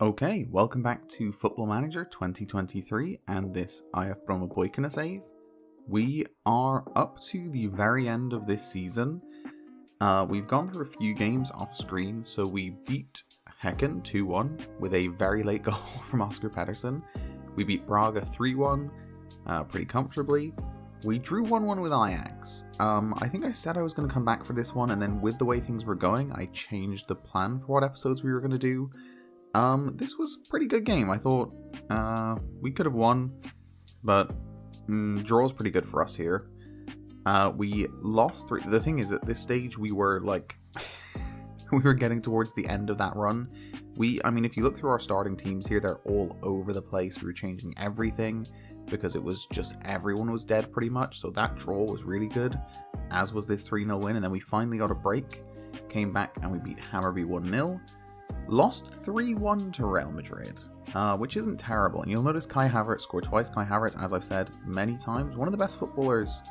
Okay, welcome back to Football Manager 2023 and this IF Brommapojkarna save. We are up to the very end of this season. We've gone through a few games off screen, so we beat Häcken 2-1 with a very late goal from Oscar Pettersson. We beat Braga 3-1 pretty comfortably. We drew 1-1 with Ajax. I think I said I was going to come back for this one, and then with the way things were going, I changed the plan for what episodes we were going to do. This was a pretty good game. I thought we could have won, but draw's pretty good for us here. We lost 3. The thing is, at this stage, we were like, we were getting towards the end of that run. I mean, if you look through our starting teams here, they're all over the place. We were changing everything because it was just everyone was dead pretty much. So that draw was really good, as was this 3-0 win. And then we finally got a break, came back and we beat Hammarby 1-0. Lost 3-1 to Real Madrid, which isn't terrible. And you'll notice Kai Havertz scored twice. Kai Havertz, as I've said many times, one of the best footballers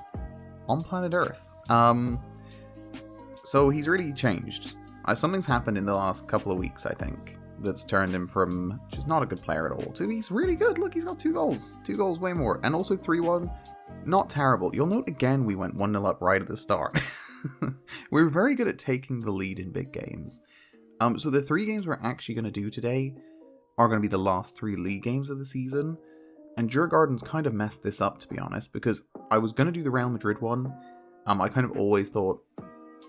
on planet Earth. So he's really changed. Something's happened in the last couple of weeks, I think, that's turned him from just not a good player at all to he's really good. Look, he's got 2 goals. 2 goals, way more. And also 3-1, not terrible. You'll note again we went 1-0 up right at the start. We're very good at taking the lead in big games. So the 3 games we're actually going to do today are going to be the last 3 league games of the season. And Djurgården's kind of messed this up, to be honest, because I was going to do the Real Madrid one. I kind of always thought,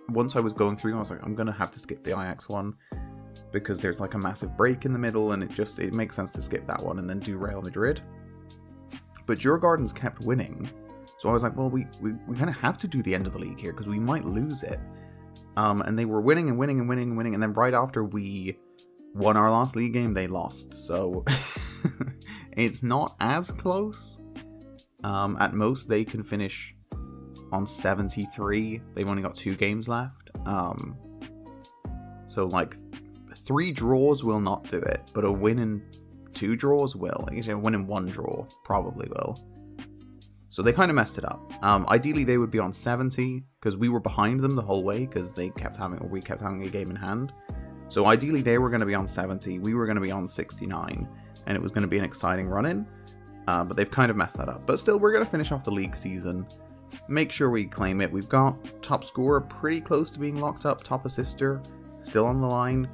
once I was going through, I was like, I'm going to have to skip the Ajax one, because there's like a massive break in the middle, and it makes sense to skip that one and then do Real Madrid. But Djurgården's kept winning, so I was like, well, we kind of have to do the end of the league here, because we might lose it. And they were winning and winning and winning and winning, and then right after we won our last league game, they lost. So it's not as close. At most, they can finish on 73. They've only got 2 games left. So like 3 draws will not do it, but a win and 2 draws will. I guess a win and 1 draw probably will. So they kind of messed it up. Ideally, they would be on 70, because we were behind them the whole way, because we kept having a game in hand. So ideally, they were going to be on 70, we were going to be on 69, and it was going to be an exciting run-in. But they've kind of messed that up. But still, we're going to finish off the league season, make sure we claim it. We've got top scorer pretty close to being locked up, top assister still on the line.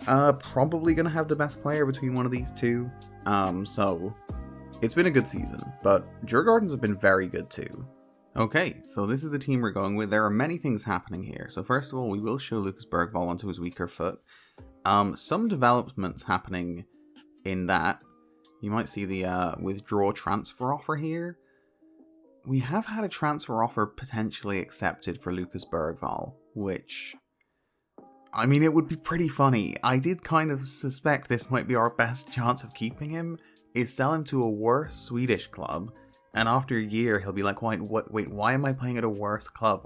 Probably going to have the best player between one of these two. So it's been a good season, but Djurgårdens have been very good too. Okay, so this is the team we're going with. There are many things happening here. So first of all, we will show Lucas Bergvall onto his weaker foot. Some developments happening in that. You might see the withdraw transfer offer here. We have had a transfer offer potentially accepted for Lucas Bergvall, which, I mean, it would be pretty funny. I did kind of suspect this might be our best chance of keeping him, is sell him to a worse Swedish club, and after a year he'll be like, wait, why am I playing at a worse club?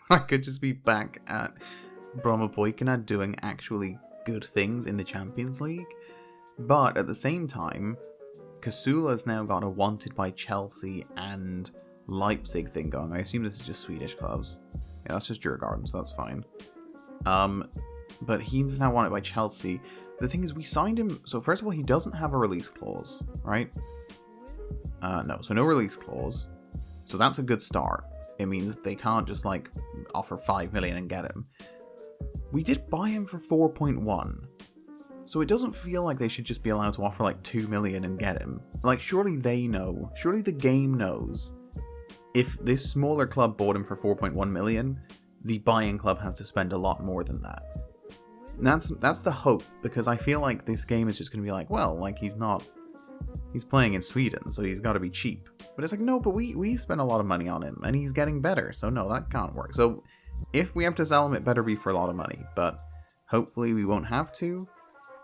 I could just be back at Brommapojkarna doing actually good things in the Champions League. But at the same time, Kasula's now got a wanted by Chelsea and Leipzig thing going. I assume this is just Swedish clubs. Yeah, that's just Djurgården, so that's fine. But he's now wanted by Chelsea. The thing is, we signed him, so first of all, he doesn't have a release clause, right? No, so no release clause. So that's a good start. It means they can't just, like, offer 5 million and get him. We did buy him for 4.1. So it doesn't feel like they should just be allowed to offer, like, 2 million and get him. Like, surely they know, surely the game knows, if this smaller club bought him for 4.1 million, the buying club has to spend a lot more than that. That's the hope, because I feel like this game is just going to be like, well, like, he's playing in Sweden, so he's got to be cheap. But it's like, no, but we spent a lot of money on him, and he's getting better, so no, that can't work. So if we have to sell him, it better be for a lot of money, but hopefully we won't have to.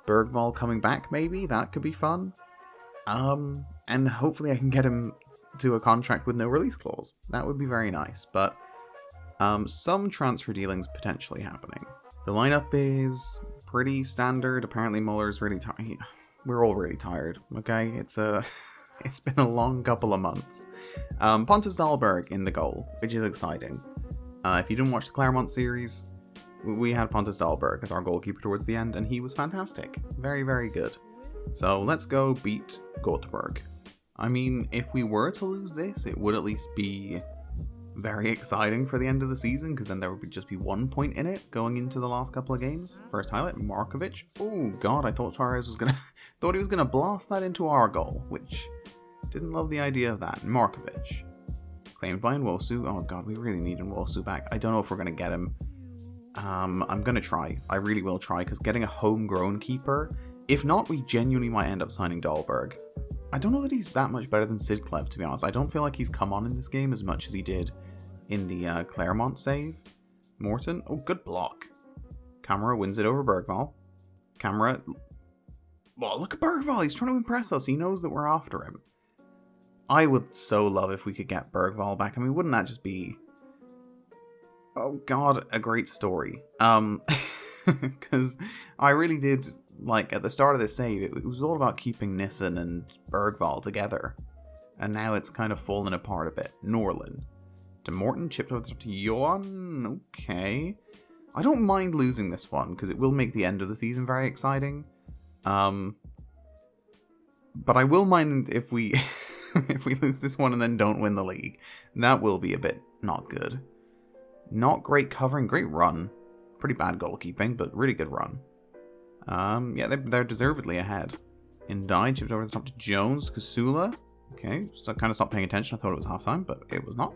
Bergvall coming back, maybe, that could be fun. And hopefully I can get him to a contract with no release clause. That would be very nice, but some transfer dealings potentially happening. The lineup is pretty standard. Apparently Muller's really tired. We're all really tired, okay? It's been a long couple of months. Pontus Dahlberg in the goal, which is exciting. If you didn't watch the Claremont series, we had Pontus Dahlberg as our goalkeeper towards the end, and he was fantastic. Very, very good. So let's go beat Göteborg. I mean, if we were to lose this, it would at least be very exciting for the end of the season, because then there would just be 1 point in it going into the last couple of games. First highlight, Markovic. Oh god, I thought Torres was gonna thought he was gonna blast that into our goal, which didn't love the idea of that. Markovic. Claimed by Nwosu. Oh god, we really need Nwosu back. I don't know if we're gonna get him. I'm gonna try. I really will try, because getting a homegrown keeper, if not, we genuinely might end up signing Dahlberg. I don't know that he's that much better than Sidclev, to be honest. I don't feel like he's come on in this game as much as he did in the Claremont save. Morton. Oh, good block. Camera wins it over Bergvall. Camera. Well, look at Bergvall. He's trying to impress us. He knows that we're after him. I would so love if we could get Bergvall back. I mean, wouldn't that just be... Oh, God, a great story. Because I really did... Like, at the start of this save, it was all about keeping Nissen and Bergvall together. And now it's kind of fallen apart a bit. Norlin. To Morton, chipped over the top to Johan. Okay. I don't mind losing this one, because it will make the end of the season very exciting. But I will mind if we if we lose this one and then don't win the league. That will be a bit not good. Not great covering, great run. Pretty bad goalkeeping, but really good run. Yeah, they're deservedly ahead. Indai chipped over the top to Jones. Kasula. Okay, so I kind of stopped paying attention. I thought it was halftime, but it was not.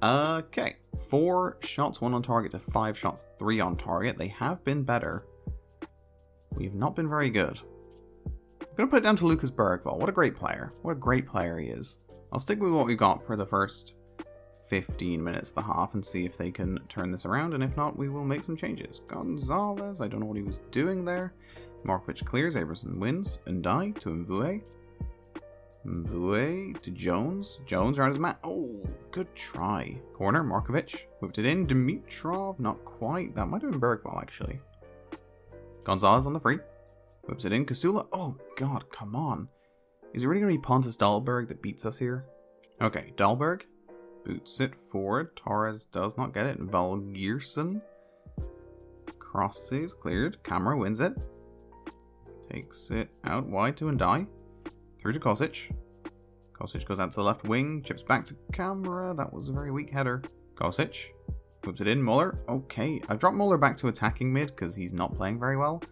Okay, 4 shots, 1 on target to 5 shots, 3 on target. They have been better. We have not been very good. I'm going to put it down to Lucas Bergvall. What a great player. What a great player he is. I'll stick with what we got for the first 15 minutes of the half and see if they can turn this around, and if not, we will make some changes. Gonzalez, I don't know what he was doing there. Markovic clears, Aberson wins. Ndai to Mvue. Mvue to Jones. Jones around his man. Oh, good try. Corner, Markovic. Whipped it in. Dimitrov, not quite. That might have been Bergvall, actually. Gonzalez on the free. Whips it in. Kasula. Oh, God, come on. Is it really going to be Pontus Dahlberg that beats us here? Okay, Dahlberg. Boots it forward. Torres does not get it. Valgierson. Crosses. Cleared. Camera wins it. Takes it out wide to Ndai. Through to Kosic. Kosic goes out to the left wing. Chips back to Camera. That was a very weak header. Kosic. Whips it in. Muller. Okay. I've dropped Muller back to attacking mid because he's not playing very well.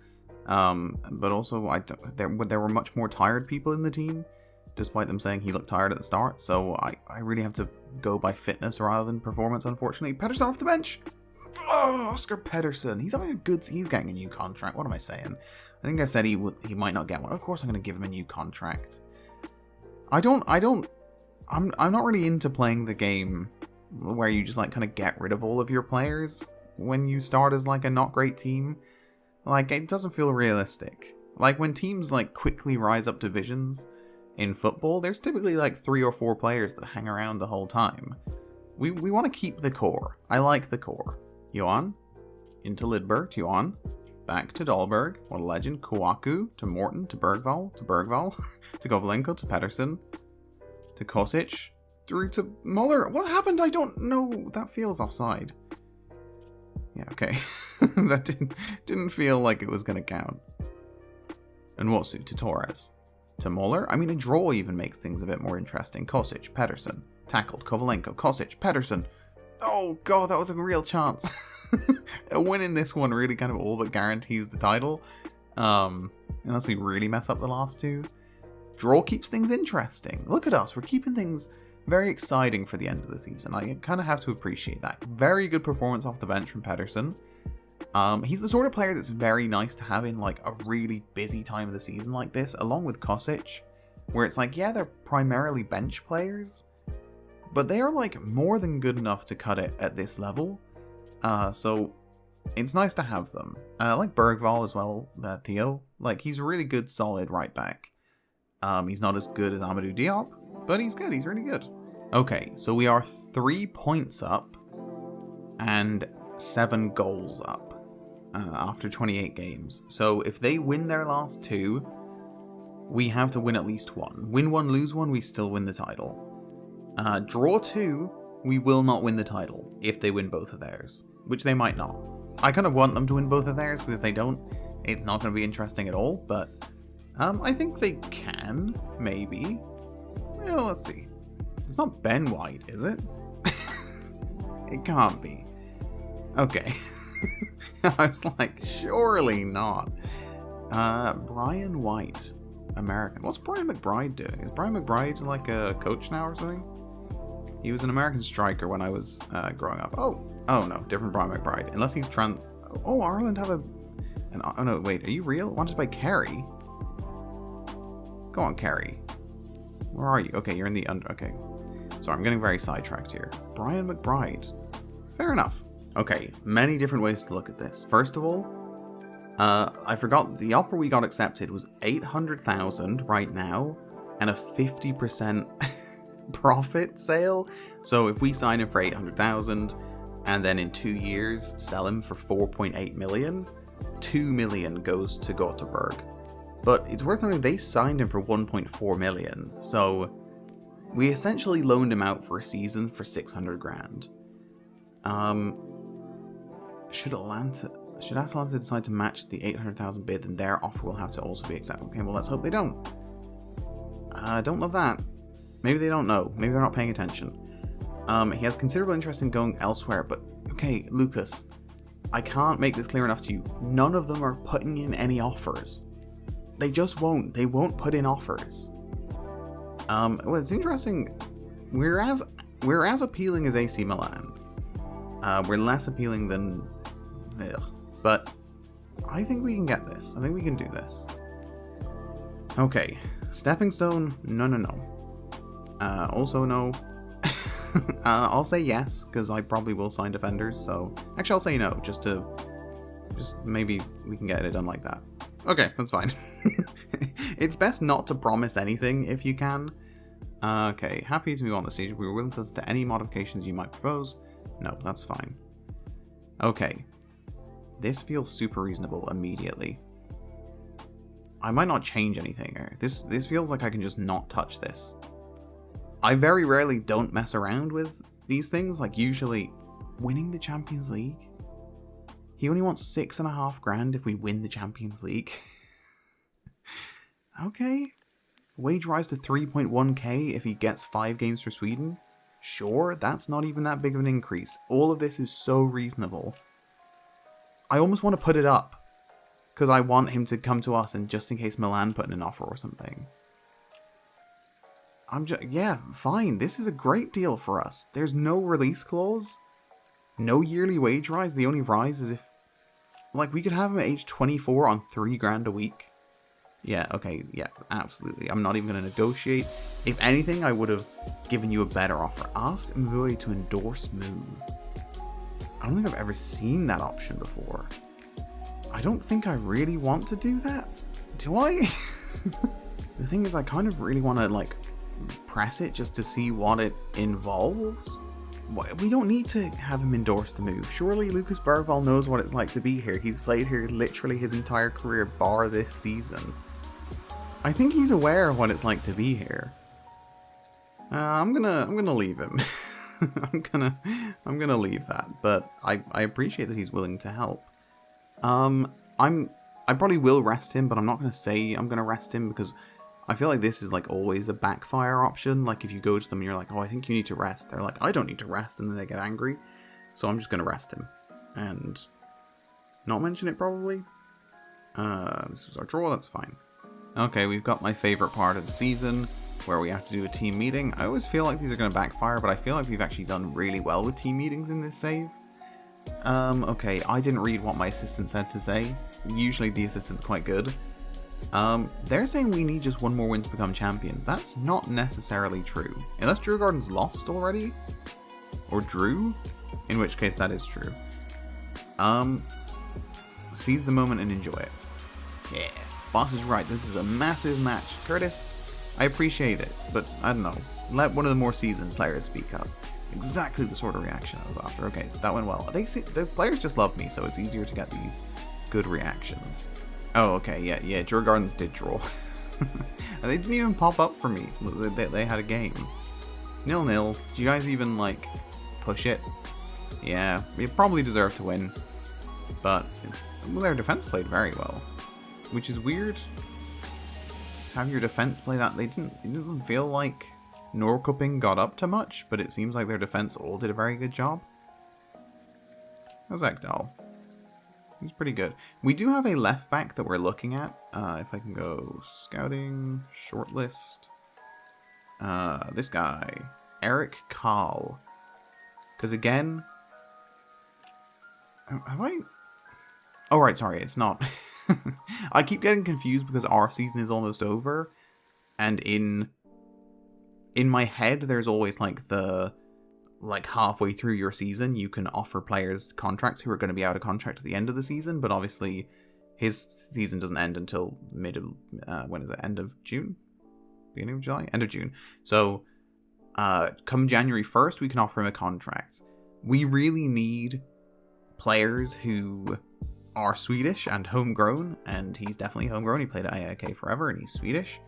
But also, there were much more tired people in the team, despite them saying he looked tired at the start. So I really have to go by fitness rather than performance, unfortunately. Pedersen off the bench. Oh, Oscar Pedersen. He's getting a new contract. What am I saying? I think I've said he might not get one. Of course I'm going to give him a new contract. I'm not really into playing the game where you just like kind of get rid of all of your players when you start as like a not great team. Like, it doesn't feel realistic. Like, when teams like quickly rise up divisions in football, there's typically like 3 or 4 players that hang around the whole time. We want to keep the core. I like the core. Johan into Lidberg. Johan back to Dahlberg. What a legend. Kouakou to Morton to Bergvall to Govalenko to Pedersen to Kosic through to Muller. What happened? I don't know. That feels offside. Yeah, okay. That didn't feel like it was going to count. And Nwosu to Torres. To Muller. I mean, a draw even makes things a bit more interesting. Kosic, Pedersen. Tackled. Kovalenko. Kosic, Pedersen. Oh, God, that was a real chance. A win in this one really kind of all but guarantees the title. Unless we really mess up the last 2. Draw keeps things interesting. Look at us. We're keeping things very exciting for the end of the season. I kind of have to appreciate that. Very good performance off the bench from Pedersen. He's the sort of player that's very nice to have in like a really busy time of the season like this, along with Kosic, where it's like, yeah, they're primarily bench players, but they are like more than good enough to cut it at this level. So it's nice to have them. I like Bergvall as well, Theo. Like, he's a really good, solid right back. He's not as good as Amadou Diop, but he's good. He's really good. Okay, so we are 3 points up and 7 goals up after 28 games. So if they win their last 2, we have to win at least 1. Win 1, lose 1, we still win the title. Draw 2, we will not win the title if they win both of theirs, which they might not. I kind of want them to win both of theirs, because if they don't, it's not going to be interesting at all. But I think they can, maybe. Well, let's see. It's not Ben White, is it? It can't be. Okay. I was like, surely not. Brian White, American. What's Brian McBride doing? Is Brian McBride like a coach now or something? He was an American striker when I was growing up. Oh no, different Brian McBride. Unless he's Oh, Ireland have oh no, wait, are you real? Wanted by Kerry? Go on, Kerry. Where are you? Okay, you're in the okay. Sorry, I'm getting very sidetracked here. Brian McBride. Fair enough. Okay, many different ways to look at this. First of all, I forgot the offer we got accepted was 800,000 right now, and a 50% profit sale. So if we sign him for 800,000, and then in 2 years sell him for 4.8 million, 2 million goes to Gothenburg. But it's worth noting they signed him for 1.4 million, so we essentially loaned him out for a season for 600 grand. Should Atalanta decide to match the 800,000 bid, then their offer will have to also be accepted. Okay, well, let's hope they don't. I don't love that. Maybe they don't know. Maybe they're not paying attention. He has considerable interest in going elsewhere, but okay, Lucas, I can't make this clear enough to you. None of them are putting in any offers. They just won't. They won't put in offers. Well, it's interesting. We're as appealing as AC Milan. We're less appealing than... But I think we can get this. I think we can do this. Okay. Stepping Stone, no. Also no. I'll say yes, because I probably will sign defenders, so... Actually, I'll say no, just maybe we can get it done like that. Okay, that's fine. It's best not to promise anything if you can. Okay, happy to move on the stage. We were willing to listen to any modifications you might propose. No, that's fine. Okay. This feels super reasonable immediately. I might not change anything here. This feels like I can just not touch this. I very rarely don't mess around with these things. Like, usually, winning the Champions League? He only wants 6.5 grand if we win the Champions League. Okay. Wage rise to 3.1k if he gets 5 games for Sweden? Sure, that's not even that big of an increase. All of this is so reasonable. I almost want to put it up, because I want him to come to us, and just in case Milan put in an offer or something. Yeah, fine. This is a great deal for us. There's no release clause. No yearly wage rise. The only rise is if... Like, we could have him at age 24 on 3 grand a week. Yeah, okay, yeah, absolutely. I'm not even going to negotiate. If anything, I would have given you a better offer. Ask Mvui to endorse move. I don't think I've ever seen that option before. I don't think I really want to do that. Do I? The thing is, I kind of really want to, like, press it just to see what it involves. We don't need to have him endorse the move. Surely Lucas Bergvall knows what it's like to be here. He's played here literally his entire career, bar this season. I think he's aware of what it's like to be here. I'm gonna leave him. I'm gonna leave that, but I appreciate that he's willing to help. I probably will rest him, but I'm not gonna say I'm gonna rest him, because I feel like this is like always a backfire option. Like, if you go to them and you're like, oh, I think you need to rest, they're like, I don't need to rest, and then they get angry. So I'm just gonna rest him and not mention it probably. This was our draw, that's fine. Okay, we've got my favorite part of the season, where we have to do a team meeting. I always feel like these are going to backfire, but I feel like we've actually done really well with team meetings in this save. Okay, I didn't read what my assistant said to say. Usually the assistant's quite good. They're saying we need just one more win to become champions. That's not necessarily true. Unless Djurgården's lost already? Or drew? In which case that is true. Seize the moment and enjoy it. Yeah. Boss is right, this is a massive match. Curtis, I appreciate it, but I don't know. Let one of the more seasoned players speak up. Exactly the sort of reaction I was after. Okay, that went well. The players just love me, so it's easier to get these good reactions. Oh, okay, yeah, Djurgårdens did draw. They didn't even pop up for me. They had a game. 0-0. Do you guys even, like, push it? Yeah, we probably deserve to win. But their defense played very well, which is weird. Have your defense play that? It doesn't feel like Norrköping got up to much, but it seems like their defense all did a very good job. How's Ekdal? He's pretty good. We do have a left back that we're looking at. If I can go scouting, shortlist. This guy, Eric Karl. Because again, have I? Oh right, sorry, it's not. I keep getting confused because our season is almost over, and in my head, there's always like halfway through your season, you can offer players contracts who are going to be out of contract at the end of the season, but obviously his season doesn't end until when is it? End of June? Beginning of July? End of June. So, come January 1st, we can offer him a contract. We really need players who are Swedish and homegrown, and he's definitely homegrown. He played at AIK forever, and he's Swedish.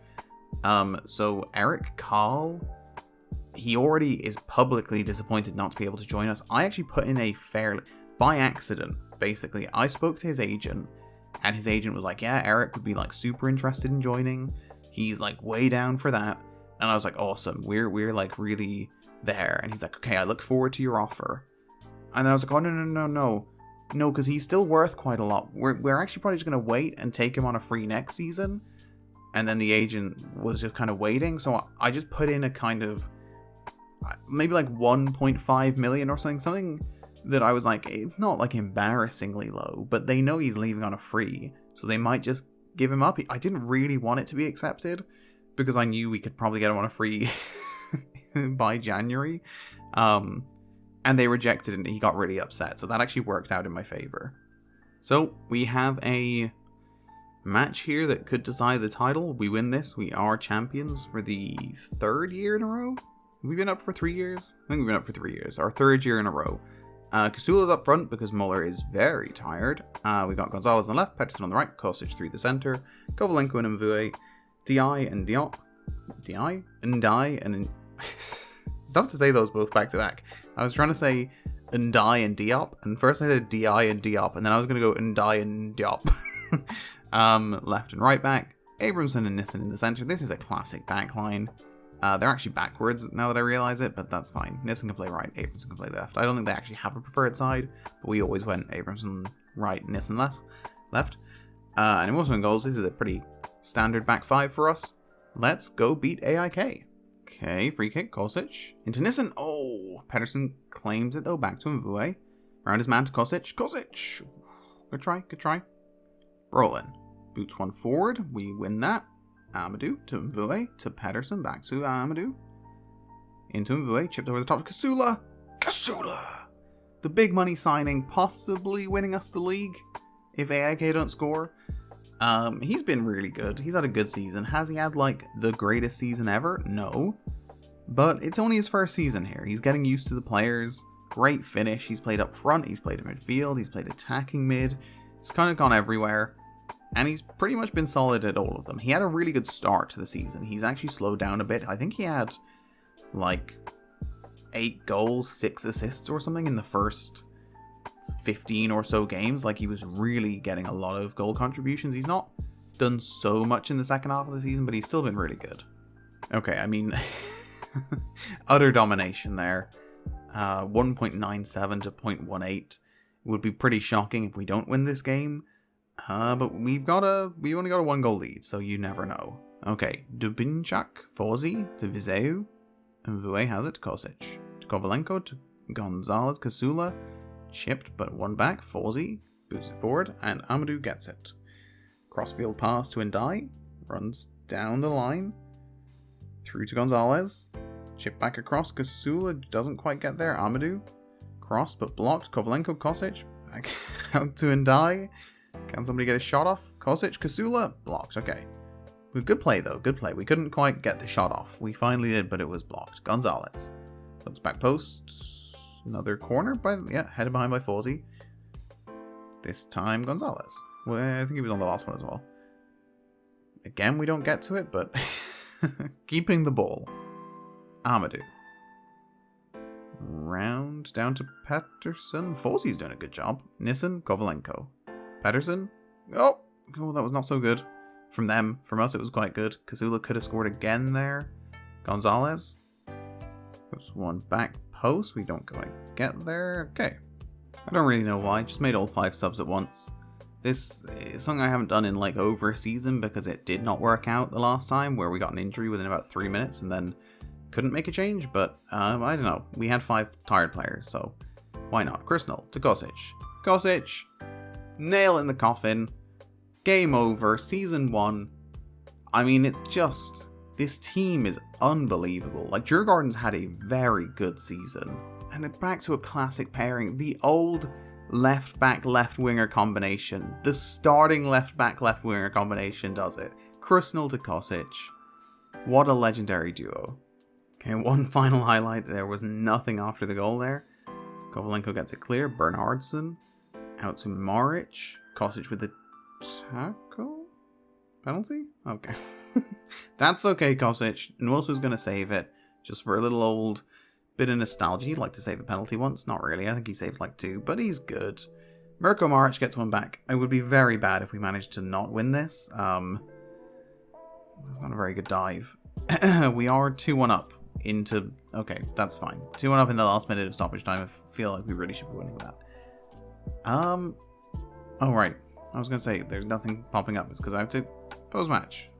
So Eric Karl, he already is publicly disappointed not to be able to join us. I actually put in by accident, basically. I spoke to his agent, and his agent was like, yeah, Eric would be like super interested in joining. He's like way down for that. And I was like, awesome, we're like really there. And he's like, okay, I look forward to your offer. And then I was like, oh, no, because he's still worth quite a lot. We're actually probably just going to wait and take him on a free next season. And then the agent was just kind of waiting. So I just put in a kind of, maybe like 1.5 million or something that I was like, it's not like embarrassingly low, but they know he's leaving on a free. So they might just give him up. I didn't really want it to be accepted because I knew we could probably get him on a free by January. And they rejected it and he got really upset. So that actually worked out in my favor. So we have a match here that could decide the title. We win this, we are champions for the third year in a row. Have we been up for 3 years? I think we've been up for 3 years. Our third year in a row. Kasula's up front because Muller is very tired. We got Gonzalez on the left, Pettersson on the right, Kostic through the center, Kovalenko and Mvue, Di and Diop. Di and Di and... It's tough to say those both back to back. I was trying to say Ndai and Diop, and first I said Di and Diop, and then I was going to go Ndai and Diop. Left and right back, Abramson and Nissen in the center. This is a classic back line. They're actually backwards now that I realize it, but that's fine. Nissen can play right, Abramson can play left. I don't think they actually have a preferred side, but we always went Abramson right, Nissen left. And also in goals, this is a pretty standard back five for us. Let's go beat AIK. Okay, free kick, Kostic. Into Nissen. Oh, Pettersson claims it though, back to Mvue. Around his man to Kostic. Kostic! Good try. Brolin. Boots one forward. We win that. Amadou to Mvue. To Pettersson. Back to Amadou. Into Mvue. Chipped over the top to Kasula. The big money signing. Possibly winning us the league. If AIK don't score. He's been really good. He's had a good season. Has he had, like, the greatest season ever? No. But it's only his first season here. He's getting used to the players. Great finish. He's played up front. He's played in midfield. He's played attacking mid. He's kind of gone everywhere. And he's pretty much been solid at all of them. He had a really good start to the season. He's actually slowed down a bit. I think he had, like, 8 goals, 6 assists or something in the first 15 or so games. Like, he was really getting a lot of goal contributions. He's not done so much in the second half of the season, but he's still been really good. Okay, I mean, utter domination there. 1.97 to 0.18 would be pretty shocking if we don't win this game. But we only got a 1 goal lead, so you never know. Okay, Dubinchak, Forzi to Viseu, and Mvue has it to Kostic. To Kovalenko, to Gonzalez, Kasula. Chipped, but one back. Forzi boots it forward, and Amadou gets it. Crossfield pass to Ndai. Runs down the line. Through to Gonzalez. Chip back across. Kasula doesn't quite get there. Amadou. Cross, but blocked. Kovalenko, Kostic. Back out to Ndai. Can somebody get a shot off? Kostic, Kasula. Blocked. Okay. Good play, though. Good play. We couldn't quite get the shot off. We finally did, but it was blocked. Gonzalez. Looks back post. Another corner headed behind by Forzi. This time Gonzalez. Well, I think he was on the last one as well. Again, we don't get to it, but keeping the ball. Amadou. around down to Pettersson. Forsey's doing a good job. Nissen, Kovalenko. Pettersson. Oh, that was not so good. From them. From us, it was quite good. Kazula could have scored again there. Gonzalez. Oops, one back post. We don't quite get there. Okay. I don't really know why. Just made all 5 subs at once. This is something I haven't done in like over a season because it did not work out the last time where we got an injury within about 3 minutes and then couldn't make a change. But I don't know. We had 5 tired players, so why not? Krasnol to Kosic. Kosic. Nail in the coffin. Game over. Season 1. I mean, it's just... This team is unbelievable. Like, Djurgården's had a very good season. And back to a classic pairing. The old left-back, left-winger combination. The starting left-back, left-winger combination does it. Krasnol to Kosic. What a legendary duo. Okay, one final highlight. There was nothing after the goal there. Kovalenko gets it clear. Bernhardsson. Out to Maric. Kosic with the tackle? Penalty? Okay. That's okay, Kosic. Nwosu's going to save it. Just for a little old bit of nostalgia. He'd like to save a penalty once. Not really. I think he saved like 2. But he's good. Mirko Maric gets one back. It would be very bad if we managed to not win this. That's not a very good dive. We are 2-1 up into... Okay, that's fine. 2-1 up in the last minute of stoppage time. I feel like we really should be winning that. Oh, right. I was going to say, there's nothing popping up. It's because I have to post-match.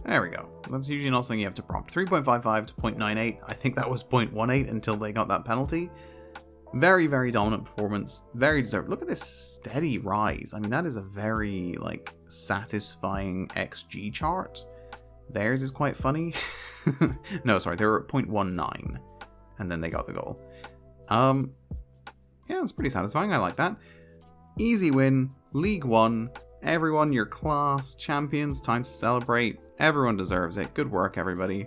There we go. That's usually not something you have to prompt. 3.55 to 0.98. I think that was 0.18 until they got that penalty. Very, very dominant performance. Very deserved. Look at this steady rise. I mean, that is a very, like, satisfying XG chart. Theirs is quite funny. No, sorry. They were at 0.19. And then they got the goal. Yeah, it's pretty satisfying. I like that. Easy win. League 1. Everyone, you're class. Champions. Time to celebrate. Everyone deserves it. Good work, everybody.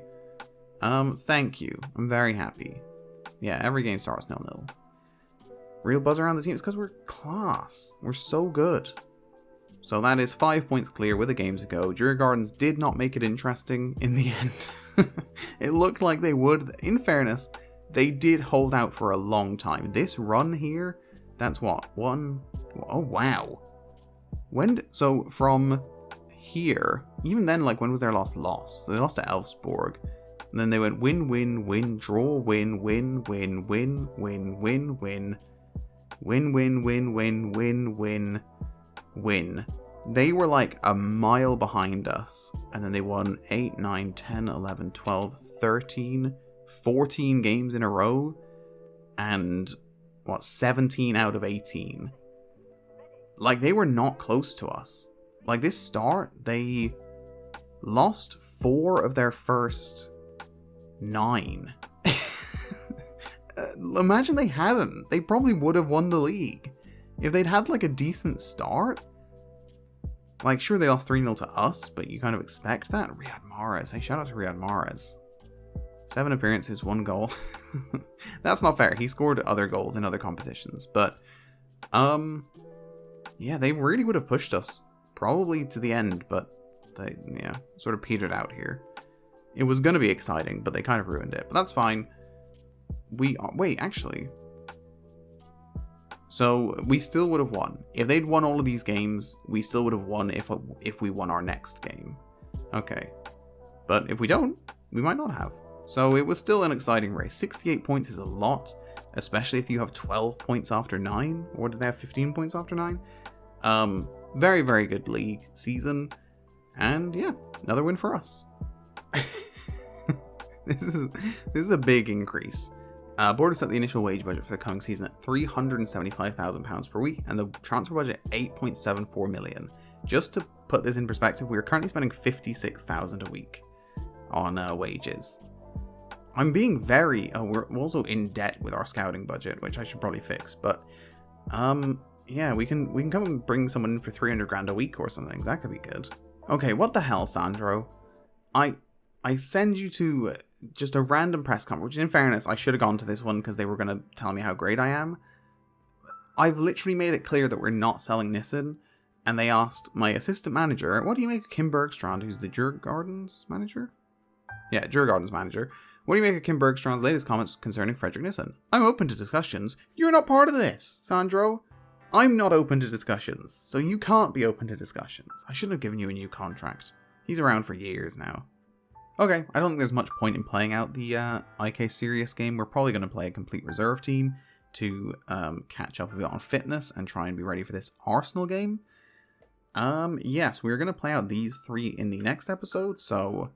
Thank you. I'm very happy. Yeah, every game starts 0-0. Real buzz around the team is because we're class. We're so good. So that is 5 points clear with a game to go. Djurgårdens did not make it interesting in the end. It looked like they would. In fairness, they did hold out for a long time. This run here, that's what? Oh, wow. So from here, even then, like, when was their last loss? So they lost to Elfsborg. And then they went win, win, win, draw, win, win, win, win, win, win, win, win, win, win, win, win, win, win. They were like a mile behind us. And then they won 8, 9, 10, 11, 12, 13, 14 games in a row. And, 17 out of 18. Like, they were not close to us. Like, this start, they lost 4 of their first 9. Imagine they hadn't. They probably would have won the league. If they'd had, like, a decent start. Like, sure, they lost 3-0 to us, but you kind of expect that. Riyad Mahrez. Hey, shout out to Riyad Mahrez. 7 appearances, 1 goal. That's not fair. He scored other goals in other competitions. But, yeah, they really would have pushed us. Probably to the end, but they, yeah, sort of petered out here. It was going to be exciting, but they kind of ruined it. But that's fine. Wait, actually. So, we still would have won. If they'd won all of these games, we still would have won if we won our next game. Okay. But if we don't, we might not have. So, it was still an exciting race. 68 points is a lot, especially if you have 12 points after 9. Or did they have 15 points after 9? Very, very good league season. And yeah, another win for us. This is a big increase. Board set the initial wage budget for the coming season at £375,000 per week, and the transfer budget 8.74 million. Just to put this in perspective, we are currently spending 56,000 a week on wages. I'm being very... we're also in debt with our scouting budget, which I should probably fix, but yeah, we can come and bring someone in for 300 grand a week or something. That could be good. Okay, what the hell, Sandro? I send you to just a random press conference, which in fairness, I should have gone to this one because they were going to tell me how great I am. I've literally made it clear that we're not selling Nissen, and they asked my assistant manager, what do you make of Kim Bergstrand, who's the Djurgårdens manager? Yeah, Djurgårdens manager. What do you make of Kim Bergstrand's latest comments concerning Fredrik Nissen? I'm open to discussions. You're not part of this, Sandro. I'm not open to discussions, so you can't be open to discussions. I shouldn't have given you a new contract. He's around for years now. Okay, I don't think there's much point in playing out the IK Sirius game. We're probably going to play a complete reserve team to catch up a bit on fitness and try and be ready for this Arsenal game. Yes, we're going to play out these 3 in the next episode, so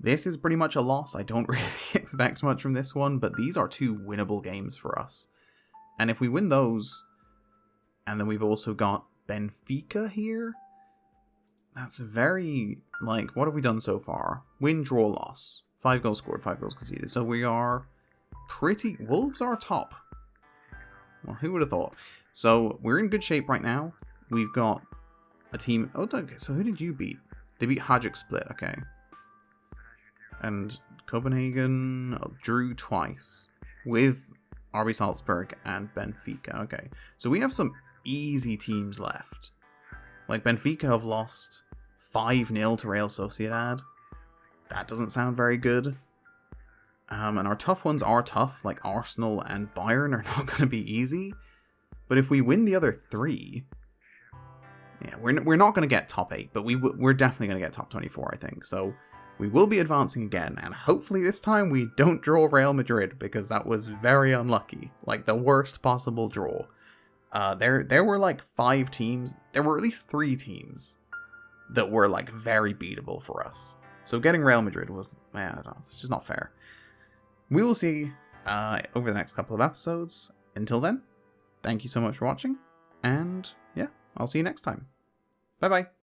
this is pretty much a loss. I don't really expect much from this one, but these are 2 winnable games for us. And if we win those, and then we've also got Benfica here, that's very, like, what have we done so far? Win, draw, loss. 5 goals scored, 5 goals conceded. So we are pretty... Wolves are top. Well, who would have thought? So we're in good shape right now. We've got a team... Oh, okay, so who did you beat? They beat Hajduk Split, okay. And Copenhagen drew twice with RB Salzburg and Benfica. Okay, so we have some easy teams left. Like, Benfica have lost 5-0 to Real Sociedad. That doesn't sound very good. And our tough ones are tough, like Arsenal and Bayern are not going to be easy. But if we win the other 3... Yeah, we're not going to get top 8, but we're definitely going to get top 24, I think. So we will be advancing again, and hopefully this time we don't draw Real Madrid, because that was very unlucky. Like, the worst possible draw. There were like 5 teams, there were at least 3 teams that were like very beatable for us. So getting Real Madrid was, it's just not fair. We will see over the next couple of episodes. Until then, thank you so much for watching, and yeah, I'll see you next time. Bye bye.